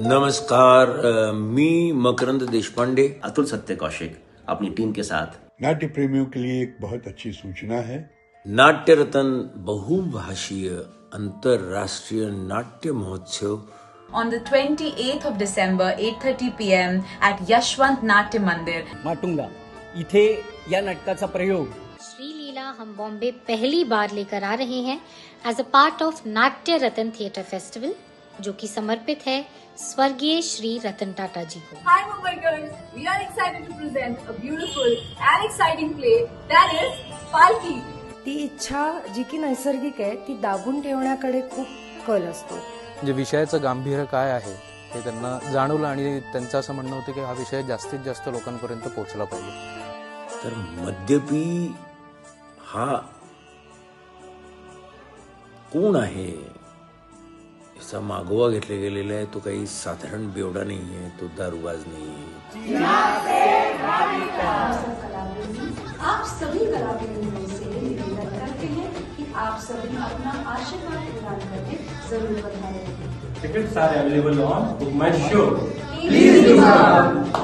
नमस्कार, मी मकरंद देशपांडे, अतुल सत्य कौशिक अपनी टीम के साथ नाट्य प्रेमियों के लिए एक बहुत अच्छी सूचना है। नाट्य रत्न बहुभाषीय अंतरराष्ट्रीय नाट्य महोत्सव on the 28th of December, 8:30 p.m. at Yashwant नाट्य मंदिर माटुंगा इथे या नाटकाचा प्रयोग श्री लीला हम बॉम्बे पहली बार लेकर आ रहे हैं एज अ पार्ट ऑफ नाट्य रतन थिएटर फेस्टिवल, जो कि समर्पित है स्वर्गीय श्री रतन टाटा जी को। Hi Mumbaikars, we are excited to present a beautiful and exciting play that is Palki. ती इच्छा जी की नैसर्गिक आहे ती दाबून ठेवण्याकडे खूप कल असतो. जे विषयाचं गांभीर्य काय आहे हे त्यांना जाणवलं आणि त्यांचं असं म्हणणं होतं की हा विषय जास्तीत जास्त लोकांपर्यंत पोहोचला पाहिजे. तर मद्यपी हा कोण आहे याचा मागोवा घेतला गेलेला आहे. तो काही साधारण बेवडा नाही आहे, तो दारूबाज नाही आहे. आप सभी कलाकारों से निवेदन करते हैं कि आप सभी अपना आशीर्वाद प्रदान करके जरूर बधाई दें. Tickets are available on Book My Show. Please do come.